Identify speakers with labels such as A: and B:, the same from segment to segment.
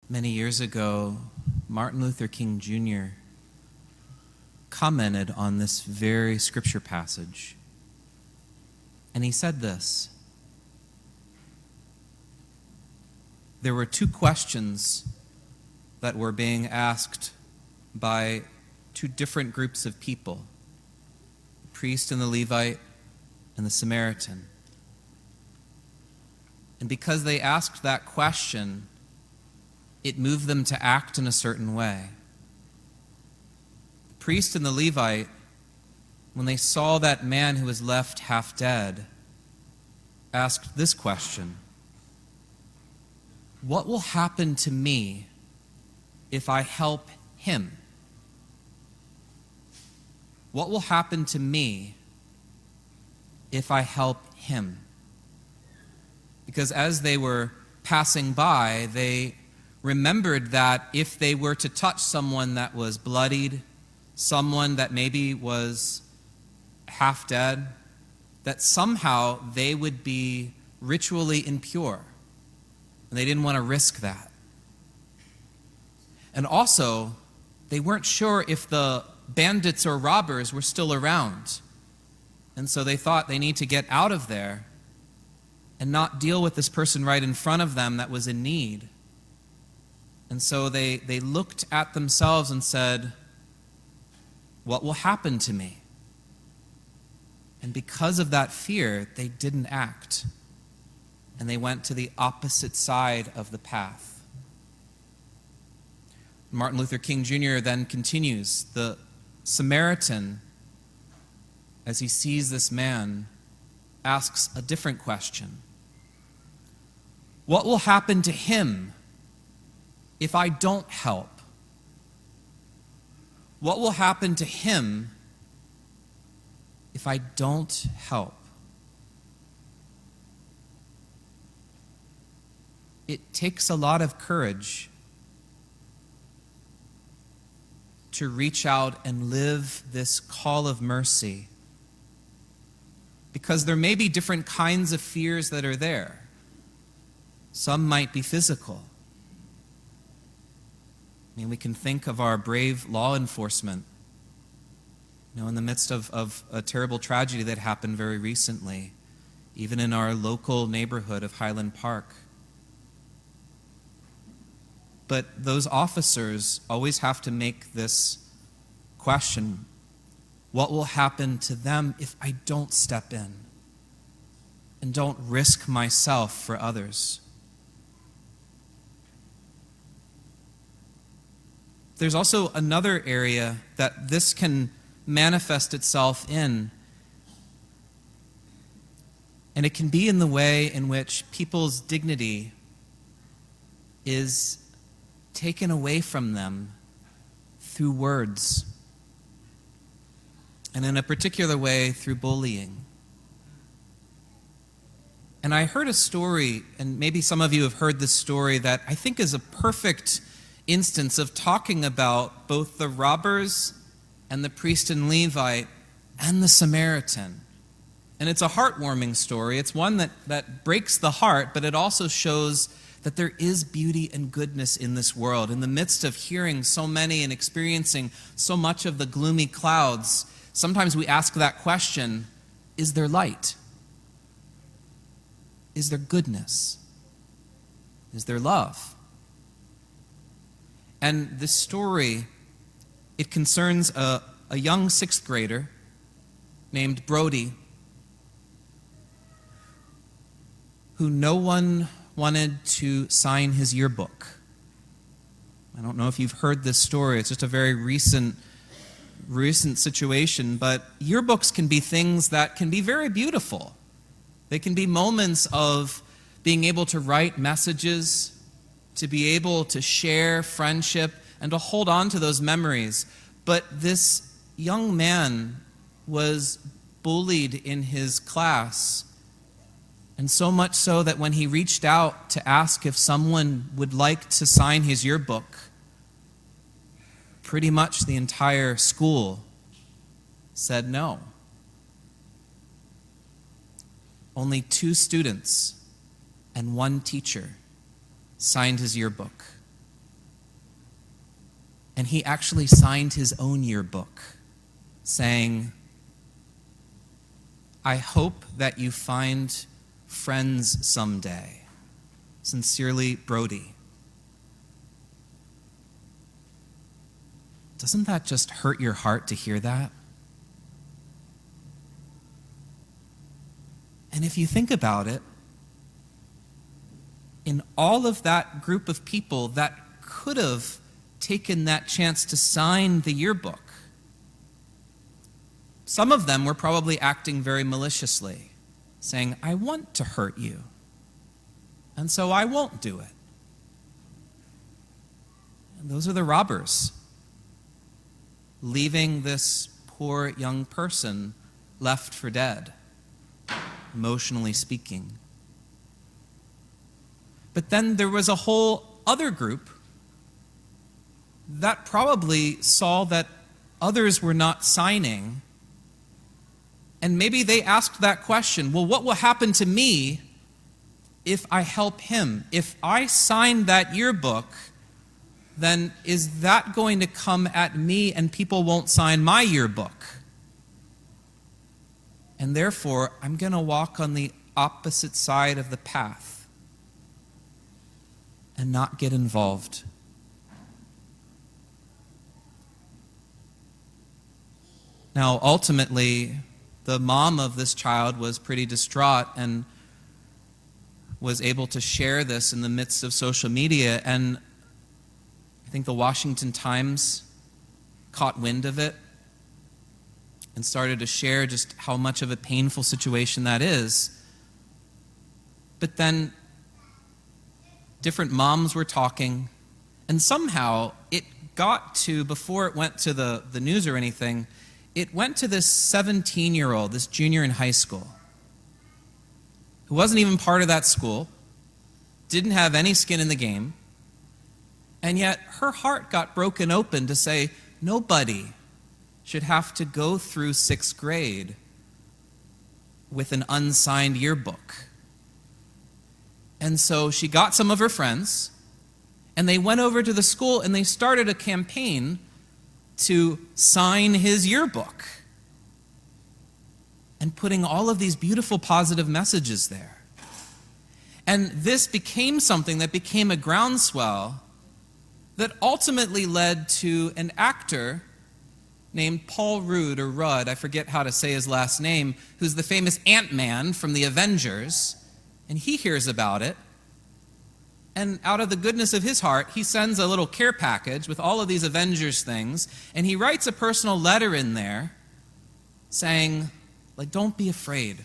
A: Many years ago, Martin Luther King Jr. commented on this very scripture passage. And he said this: there were two questions that were being asked by two different groups of people, the priest and the Levite and the Samaritan. And because they asked that question, it moved them to act in a certain way. The priest and the Levite, when they saw that man who was left half dead, asked this question: what will happen to me if I help him? What will happen to me if I help him? Because as they were passing by, they remembered that if they were to touch someone that was bloodied, someone that maybe was half dead, that somehow they would be ritually impure. And they didn't want to risk that. And also, they weren't sure if the bandits or robbers were still around. And so they thought they need to get out of there and not deal with this person right in front of them that was in need. And so they looked at themselves and said, what will happen to me? And because of that fear, they didn't act. And they went to the opposite side of the path. Martin Luther King Jr. then continues. The Samaritan, as he sees this man, asks a different question. What will happen to him if I don't help? What will happen to him if I don't help? It takes a lot of courage to reach out and live this call of mercy, because there may be different kinds of fears that are there. Some might be physical. I mean, we can think of our brave law enforcement, in the midst of a terrible tragedy that happened very recently, even in our local neighborhood of Highland Park. But those officers always have to make this question: what will happen to them if I don't step in and don't risk myself for others? There's also another area that this can manifest itself in, and it can be in the way in which people's dignity is taken away from them through words, and in a particular way through bullying. And I heard a story, and maybe some of you have heard this story, that I think is a perfect instance of talking about both the robbers and the priest and Levite and the Samaritan. And it's a heartwarming story. It's one that breaks the heart, but it also shows that there is beauty and goodness in this world. In the midst of hearing so many and experiencing so much of the gloomy clouds, sometimes we ask that question: is there light? Is there goodness? Is there love? And this story, it concerns a young sixth grader named Brody, who no one wanted to sign his yearbook. I don't know if you've heard this story. It's just a very recent situation, but yearbooks can be things that can be very beautiful. They can be moments of being able to write messages, to be able to share friendship, and to hold on to those memories. But this young man was bullied in his class, and so much so that when he reached out to ask if someone would like to sign his yearbook, pretty much the entire school said no. Only 2 students and 1 teacher signed his yearbook. And he actually signed his own yearbook, saying, "I hope that you find friends someday. Sincerely, Brody." Doesn't that just hurt your heart to hear that? And if you think about it, in all of that group of people that could have taken that chance to sign the yearbook, some of them were probably acting very maliciously, saying, "I want to hurt you, and so I won't do it." And those are the robbers, leaving this poor young person left for dead, emotionally speaking. But then there was a whole other group that probably saw that others were not signing, and maybe they asked that question, well, what will happen to me if I help him? If I sign that yearbook, then is that going to come at me and people won't sign my yearbook? And therefore, I'm going to walk on the opposite side of the path and not get involved. Now, ultimately, the mom of this child was pretty distraught and was able to share this in the midst of social media, and I think the Washington Times caught wind of it and started to share just how much of a painful situation that is. But then different moms were talking, and somehow it got to, before it went to the news or anything, it went to this 17-year-old, this junior in high school, who wasn't even part of that school, didn't have any skin in the game, and yet her heart got broken open to say nobody should have to go through 6th grade with an unsigned yearbook. And so she got some of her friends, and they went over to the school and they started a campaign to sign his yearbook and putting all of these beautiful positive messages there. And this became something that became a groundswell that ultimately led to an actor named Paul Rudd, or Rudd, I forget how to say his last name, who's the famous Ant-Man from the Avengers, and he hears about it. And out of the goodness of his heart, he sends a little care package with all of these Avengers things, and he writes a personal letter in there saying, like, don't be afraid.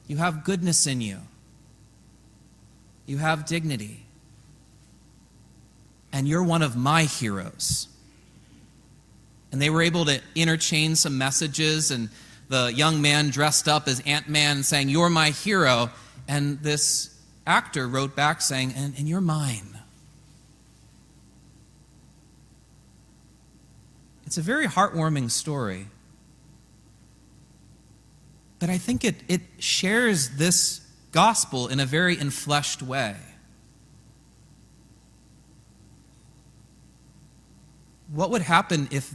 A: You have goodness in you. You have dignity. And you're one of my heroes. And they were able to interchange some messages, and the young man dressed up as Ant-Man saying, "You're my hero." And this actor wrote back saying, and you're mine. It's a very heartwarming story. But I think it shares this gospel in a very enfleshed way. What would happen if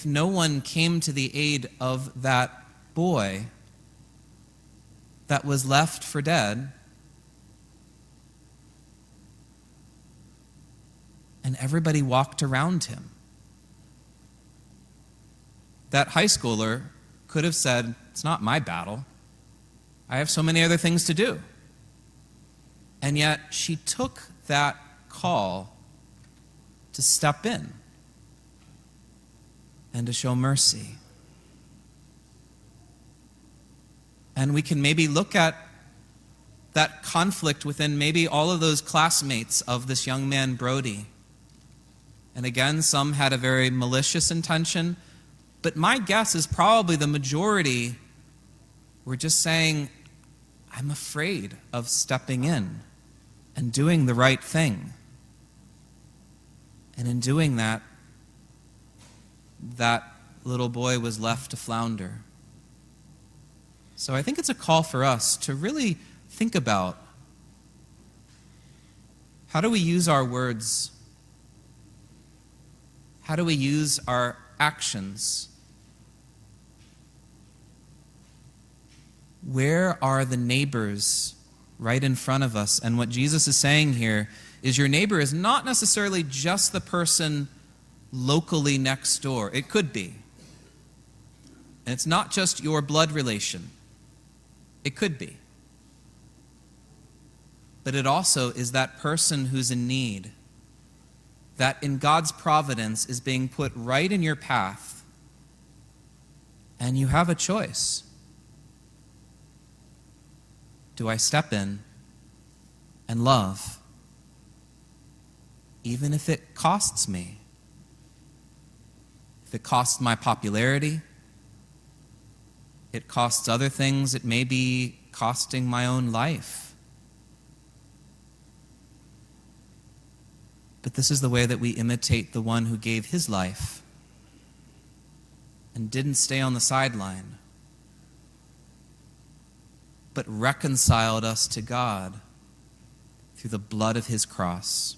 A: no one came to the aid of that boy that was left for dead, and everybody walked around him? That high schooler could have said, "It's not my battle. I have so many other things to do." And yet she took that call to step in and to show mercy. And we can maybe look at that conflict within maybe all of those classmates of this young man, Brody. And again, some had a very malicious intention, but my guess is probably the majority were just saying, I'm afraid of stepping in and doing the right thing. And in doing that, that little boy was left to flounder. So I think it's a call for us to really think about How do we use our words? How do we use our actions? Where are the neighbors right in front of us? And what Jesus is saying here is your neighbor is not necessarily just the person locally next door. It could be. And it's not just your blood relation. It could be. But it also is that person who's in need, that in God's providence is being put right in your path. And you have a choice. Do I step in and love, even if it costs me? If it costs my popularity, it costs other things, it may be costing my own life. But this is the way that we imitate the one who gave his life and didn't stay on the sideline, but reconciled us to God through the blood of his cross.